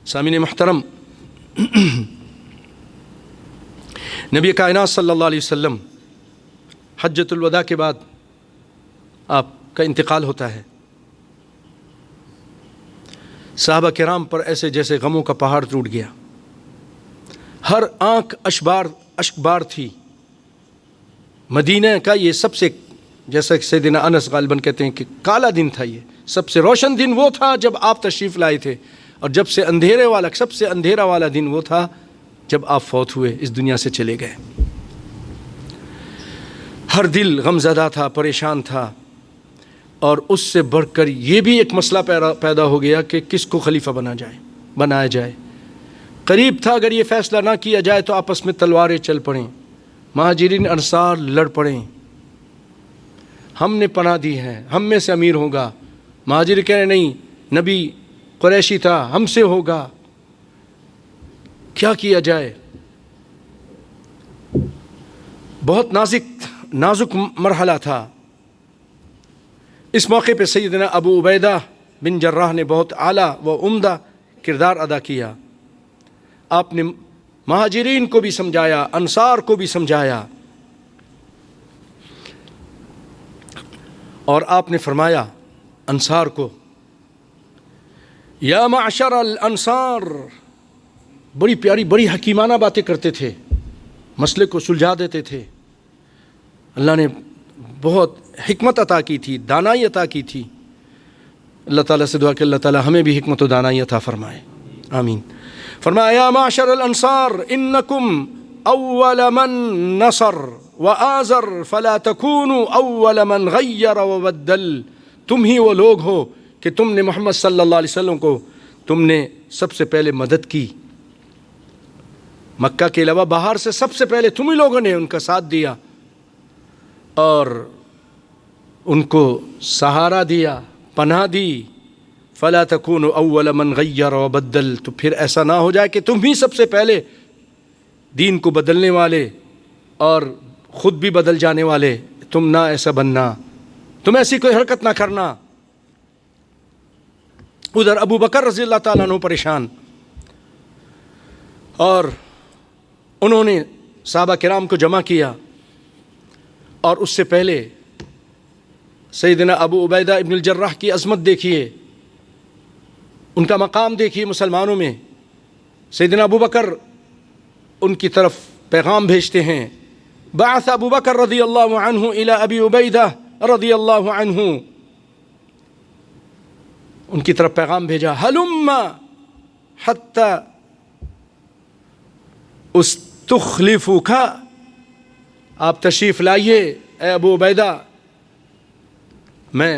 سامعین محترم، نبی کائنات صلی اللہ علیہ وسلم حجۃ الوداع کے بعد آپ کا انتقال ہوتا ہے۔ صحابہ کرام پر ایسے جیسے غموں کا پہاڑ ٹوٹ گیا، ہر آنکھ اشکبار تھی۔ مدینہ کا یہ سب سے، جیسا کہ سیدنا انس غالباً کہتے ہیں کہ کالا دن تھا، یہ سب سے روشن دن وہ تھا جب آپ تشریف لائے تھے، اور سب سے اندھیرا والا دن وہ تھا جب آپ فوت ہوئے، اس دنیا سے چلے گئے۔ ہر دل غمزدہ تھا، پریشان تھا، اور اس سے بڑھ کر یہ بھی ایک مسئلہ پیدا ہو گیا کہ کس کو خلیفہ بنایا جائے۔ قریب تھا اگر یہ فیصلہ نہ کیا جائے تو آپس میں تلواریں چل پڑیں، مہاجرین انصار لڑ پڑیں، ہم نے پناہ دی ہے، ہم میں سے امیر ہوگا۔ مہاجر کہہ رہے نہیں، نبی قریشی تھا، ہم سے ہوگا، کیا کیا جائے؟ بہت نازک مرحلہ تھا۔ اس موقع پہ سیدنا ابو عبیدہ بن جراح نے بہت اعلیٰ و عمدہ کردار ادا کیا۔ آپ نے مہاجرین کو بھی سمجھایا، انصار کو بھی سمجھایا، اور آپ نے فرمایا انصار کو، یا معشر الانصار، بڑی پیاری بڑی حکیمانہ باتیں کرتے تھے، مسئلے کو سلجھا دیتے تھے۔ اللہ نے بہت حکمت عطا کی تھی، دانائی عطا کی تھی۔ اللہ تعالیٰ سے دعا کہ اللہ تعالیٰ ہمیں بھی حکمت و دانائی عطا فرمائے، آمین۔ فرمایا یا معشر الانصار انکم اول من نصر وآزر فلا تکونوا اول من غیر وبدل۔ تم ہی وہ لوگ ہو کہ تم نے محمد صلی اللہ علیہ وسلم کو تم نے سب سے پہلے مدد کی، مکہ کے علاوہ باہر سے سب سے پہلے تم ہی لوگوں نے ان کا ساتھ دیا اور ان کو سہارا دیا، پناہ دی۔ فلا تکونوا اول من غیر وبدل، تو پھر ایسا نہ ہو جائے کہ تم ہی سب سے پہلے دین کو بدلنے والے اور خود بھی بدل جانے والے، تم نہ ایسا بننا، تم ایسی کوئی حرکت نہ کرنا۔ ادھر ابو بکر رضی اللہ تعالیٰ عنہ پریشان، اور انہوں نے صحابہ کرام کو جمع کیا، اور اس سے پہلے سیدنا ابو عبیدہ ابن الجراح کی عظمت دیکھیے، ان کا مقام دیکھیے مسلمانوں میں۔ سیدنا ابو بکر ان کی طرف پیغام بھیجتے ہیں، بعث ابو بکر رضی اللہ عنہ الی ابی عبیدہ رضی اللہ عنہ، ان کی طرف پیغام بھیجا، ہلم حتی استخلفک، آپ تشریف لائیے اے ابو عبیدہ، میں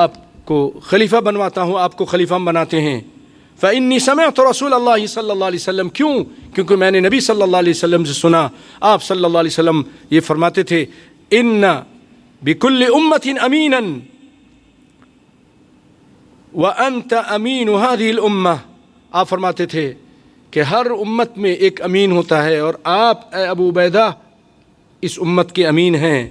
آپ کو خلیفہ بنواتا ہوں، آپ کو خلیفہ بناتے ہیں۔ فإنی سمعت رسول اللہ صلی اللہ علیہ وسلم، کیونکہ میں نے نبی صلی اللہ علیہ وسلم سے سنا، آپ صلی اللہ علیہ وسلم یہ فرماتے تھے، ان بکل امت امینا وانت امین هذه الامہ، آپ فرماتے تھے کہ ہر امت میں ایک امین ہوتا ہے، اور آپ اے ابو عبیدہ اس امت کے امین ہیں۔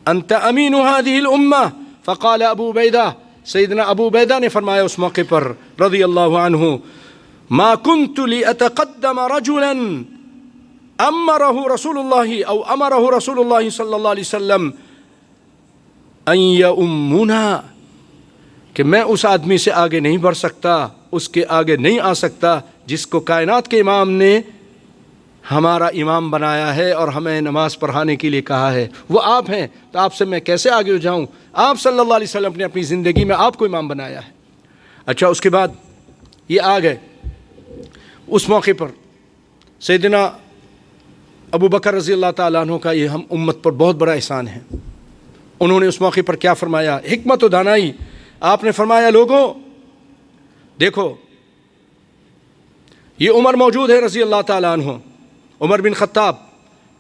انت امین هذه الامہ، فقال ابو عبیدہ، سیدنا ابو عبیدہ نے فرمایا اس موقع پر رضی اللہ عنہ، ما كنت لأتقدم رجلا امرہ رسول اللہ صلی اللہ علیہ وسلم ان یؤمنا، کہ میں اس آدمی سے آگے نہیں بڑھ سکتا، اس کے آگے نہیں آ سکتا جس کو کائنات کے امام نے ہمارا امام بنایا ہے اور ہمیں نماز پڑھانے کے لیے کہا ہے، وہ آپ ہیں، تو آپ سے میں کیسے آگے ہو جاؤں؟ آپ صلی اللہ علیہ وسلم نے اپنی زندگی میں آپ کو امام بنایا ہے۔ اچھا، اس کے بعد یہ آ گئے، اس موقع پر سیدنا ابو بکر رضی اللہ تعالیٰ عنہ کا یہ ہم امت پر بہت بڑا احسان ہے۔ انہوں نے اس موقع پر کیا فرمایا؟ حکمت و دانائی۔ آپ نے فرمایا، لوگوں دیکھو، یہ عمر موجود ہے رضی اللہ تعالیٰ عنہ، عمر بن خطاب،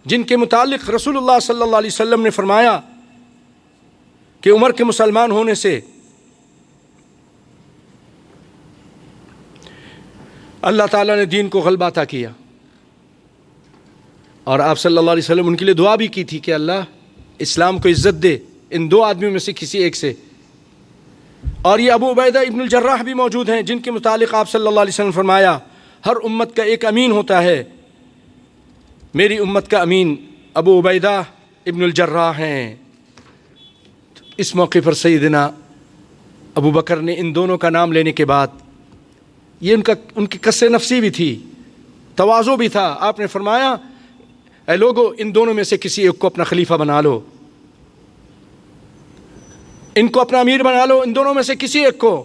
جن کے متعلق رسول اللہ صلی اللہ علیہ وسلم نے فرمایا کہ عمر کے مسلمان ہونے سے اللہ تعالیٰ نے دین کو غلبہ عطا کیا، اور آپ صلی اللہ علیہ وسلم ان کے لیے دعا بھی کی تھی کہ اللہ اسلام کو عزت دے ان دو آدمیوں میں سے کسی ایک سے۔ اور یہ ابو عبیدہ ابن الجراح بھی موجود ہیں، جن کے متعلق آپ صلی اللہ علیہ وسلم نے فرمایا ہر امت کا ایک امین ہوتا ہے، میری امت کا امین ابو عبیدہ ابن الجراح ہیں۔ اس موقع پر سیدنا ابو بکر نے ان دونوں کا نام لینے کے بعد، یہ ان کی قص نفسی بھی تھی، تواضع بھی تھا، آپ نے فرمایا اے لوگو ان دونوں میں سے کسی ایک کو اپنا خلیفہ بنا لو، ان کو اپنا امیر بنا لو، ان دونوں میں سے کسی ایک کو۔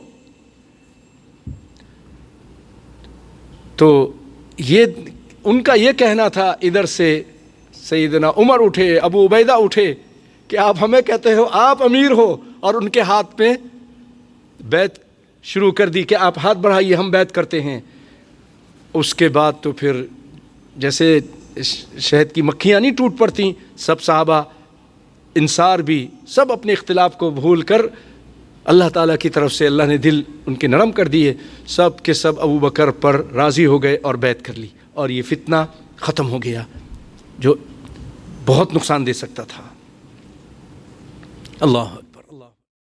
تو یہ ان کا یہ کہنا تھا، ادھر سے سیدنا عمر اٹھے، ابو عبیدہ اٹھے کہ آپ ہمیں کہتے ہو آپ امیر ہو، اور ان کے ہاتھ میں بیعت شروع کر دی کہ آپ ہاتھ بڑھائیے ہم بیعت کرتے ہیں۔ اس کے بعد تو پھر جیسے شہد کی مکھیاں نہیں ٹوٹ پڑتی، سب صحابہ انصار بھی سب اپنے اختلاف کو بھول کر اللہ تعالیٰ کی طرف سے اللہ نے دل ان کے نرم کر دیے، سب کے سب ابو بکر پر راضی ہو گئے اور بیعت کر لی، اور یہ فتنہ ختم ہو گیا جو بہت نقصان دے سکتا تھا۔ اللہ